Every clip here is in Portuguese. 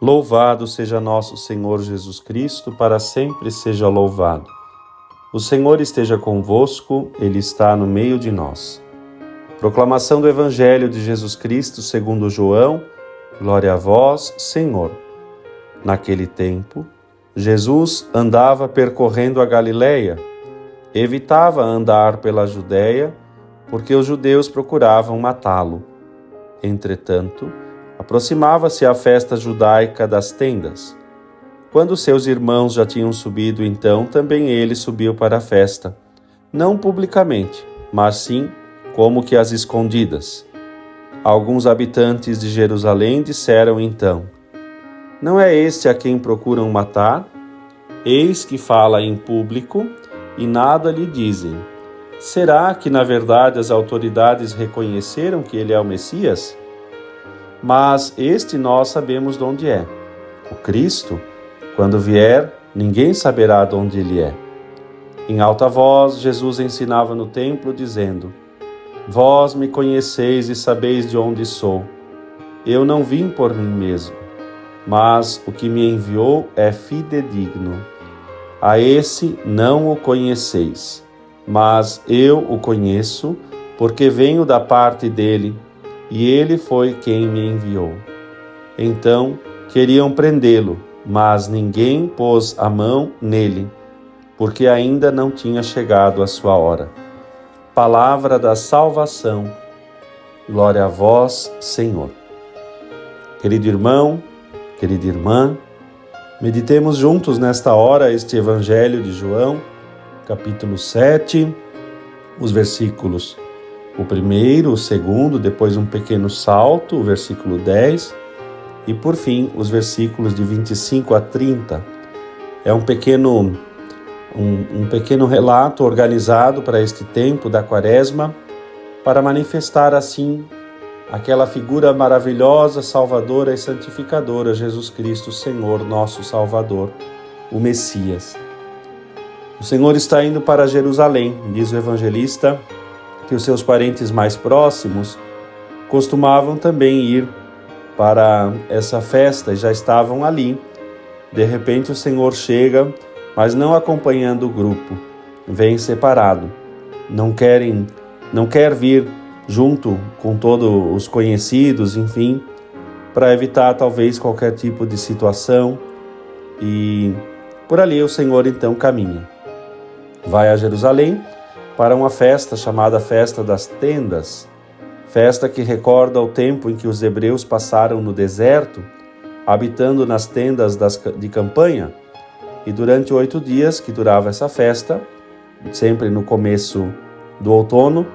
Louvado seja nosso Senhor Jesus Cristo, para sempre seja louvado. O Senhor esteja convosco, Ele está no meio de nós. Proclamação do Evangelho de Jesus Cristo segundo João. Glória a vós, Senhor. Naquele tempo, Jesus andava percorrendo a Galileia. Evitava andar pela Judéia, porque os judeus procuravam matá-lo. Entretanto, aproximava-se a festa judaica das tendas. Quando seus irmãos já tinham subido, então também ele subiu para a festa, não publicamente, mas sim como que às escondidas. Alguns habitantes de Jerusalém disseram então: não é este a quem procuram matar? Eis que fala em público e nada lhe dizem. Será que na verdade as autoridades reconheceram que ele é o Messias? Mas este nós sabemos de onde é. O Cristo, quando vier, ninguém saberá de onde ele é. Em alta voz, Jesus ensinava no templo, dizendo: vós me conheceis e sabeis de onde sou. Eu não vim por mim mesmo, mas o que me enviou é fidedigno. A esse não o conheceis, mas eu o conheço, porque venho da parte dele, e ele foi quem me enviou. Então queriam prendê-lo, mas ninguém pôs a mão nele, porque ainda não tinha chegado a sua hora. Palavra da salvação. Glória a vós, Senhor. Querido irmão, querida irmã, meditemos juntos nesta hora este Evangelho de João, capítulo 7, os versículos o primeiro, o segundo, depois um pequeno salto, o versículo 10, e por fim os versículos de 25 a 30. É um pequeno relato organizado para este tempo da Quaresma, para manifestar assim aquela figura maravilhosa, salvadora e santificadora, Jesus Cristo, Senhor, nosso Salvador, o Messias. O Senhor está indo para Jerusalém, diz o evangelista, que os seus parentes mais próximos costumavam também ir para essa festa e já estavam ali. De repente o Senhor chega, mas não acompanhando o grupo, vem separado. Não quer vir junto com todos os conhecidos, enfim, para evitar talvez qualquer tipo de situação. E por ali o Senhor então caminha. Vai a Jerusalém para uma festa chamada Festa das Tendas, festa que recorda o tempo em que os hebreus passaram no deserto, habitando nas tendas de campanha, e durante 8 dias que durava essa festa, sempre no começo do outono,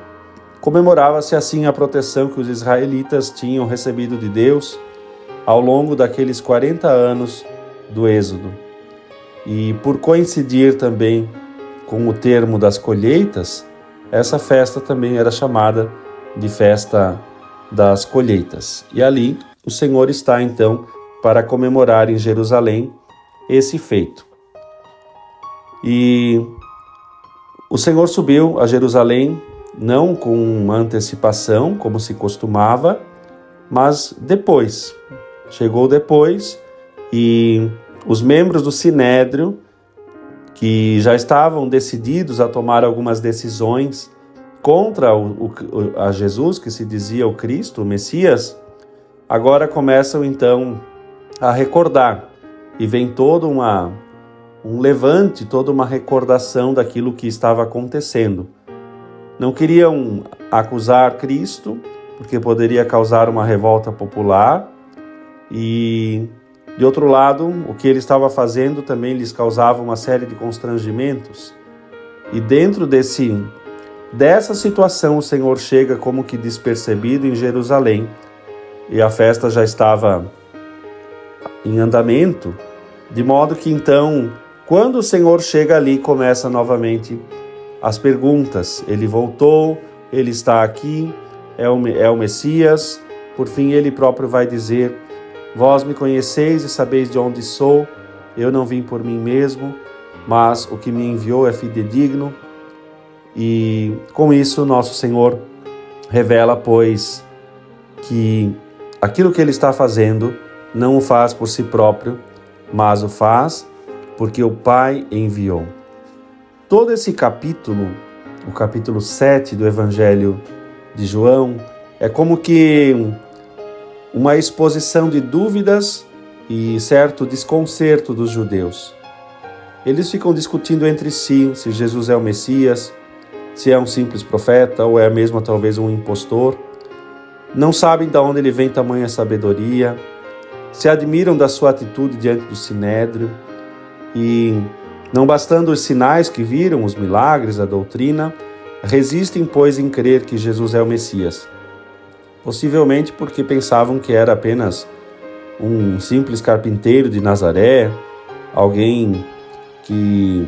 comemorava-se assim a proteção que os israelitas tinham recebido de Deus ao longo daqueles 40 anos do Êxodo. E por coincidir também com o termo das colheitas, essa festa também era chamada de Festa das Colheitas. E ali o Senhor está então para comemorar em Jerusalém esse feito. E o Senhor subiu a Jerusalém não com antecipação, como se costumava, mas depois. Chegou depois e os membros do Sinédrio, que já estavam decididos a tomar algumas decisões contra a Jesus, que se dizia o Cristo, o Messias, agora começam então a recordar, e vem todo um levante, toda uma recordação daquilo que estava acontecendo. Não queriam acusar Cristo, porque poderia causar uma revolta popular, e de outro lado, o que ele estava fazendo também lhes causava uma série de constrangimentos. E dentro dessa situação, o Senhor chega como que despercebido em Jerusalém. E a festa já estava em andamento, de modo que então, quando o Senhor chega ali, começa novamente as perguntas. Ele voltou, ele está aqui, é o Messias. Por fim, ele próprio vai dizer: vós me conheceis e sabeis de onde sou, eu não vim por mim mesmo, mas o que me enviou é fidedigno. E com isso nosso Senhor revela, pois, que aquilo que ele está fazendo não o faz por si próprio, mas o faz porque o Pai enviou. Todo esse capítulo, o capítulo 7 do Evangelho de João, é como que uma exposição de dúvidas e certo desconcerto dos judeus. Eles ficam discutindo entre si se Jesus é o Messias, se é um simples profeta ou é mesmo talvez um impostor. Não sabem de onde ele vem tamanha sabedoria, se admiram da sua atitude diante do Sinédrio e, não bastando os sinais que viram, os milagres, a doutrina, resistem, pois, em crer que Jesus é o Messias. Possivelmente porque pensavam que era apenas um simples carpinteiro de Nazaré, alguém que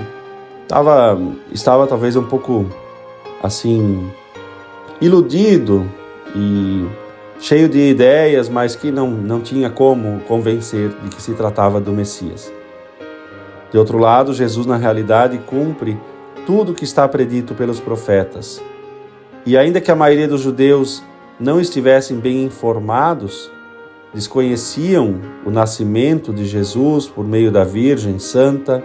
estava talvez um pouco assim iludido e cheio de ideias, mas que não tinha como convencer de que se tratava do Messias. De outro lado, Jesus na realidade cumpre tudo o que está predito pelos profetas. E ainda que a maioria dos judeus não estivessem bem informados, desconheciam o nascimento de Jesus por meio da Virgem Santa,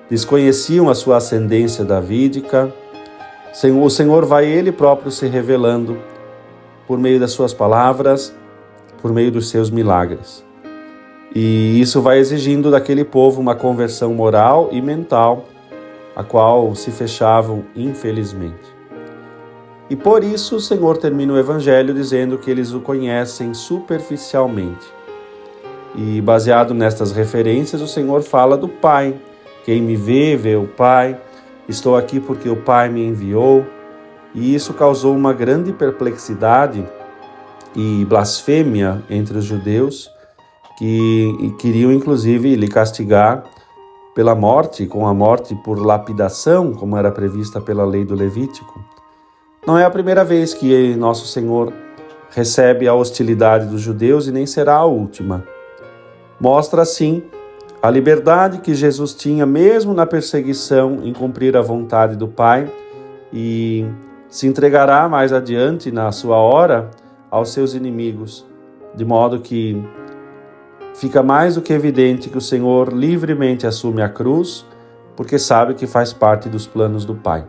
desconheciam a sua ascendência davídica, o Senhor vai Ele próprio se revelando por meio das suas palavras, por meio dos seus milagres. E isso vai exigindo daquele povo uma conversão moral e mental, a qual se fechavam infelizmente. E por isso o Senhor termina o Evangelho dizendo que eles o conhecem superficialmente. E baseado nestas referências, o Senhor fala do Pai. Quem me vê, vê o Pai. Estou aqui porque o Pai me enviou. E isso causou uma grande perplexidade e blasfêmia entre os judeus, que queriam inclusive lhe castigar pela morte, com a morte por lapidação, como era prevista pela lei do Levítico. Não é a primeira vez que nosso Senhor recebe a hostilidade dos judeus e nem será a última. Mostra, assim, a liberdade que Jesus tinha mesmo na perseguição em cumprir a vontade do Pai e se entregará mais adiante, na sua hora, aos seus inimigos, de modo que fica mais do que evidente que o Senhor livremente assume a cruz, porque sabe que faz parte dos planos do Pai.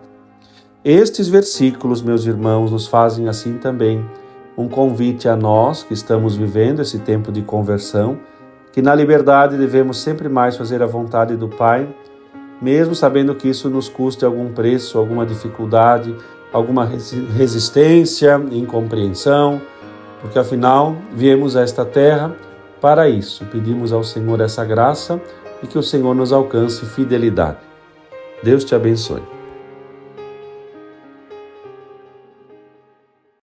Estes versículos, meus irmãos, nos fazem assim também um convite a nós que estamos vivendo esse tempo de conversão, que na liberdade devemos sempre mais fazer a vontade do Pai, mesmo sabendo que isso nos custe algum preço, alguma dificuldade, alguma resistência, incompreensão, porque afinal viemos a esta terra para isso. Pedimos ao Senhor essa graça e que o Senhor nos alcance fidelidade. Deus te abençoe.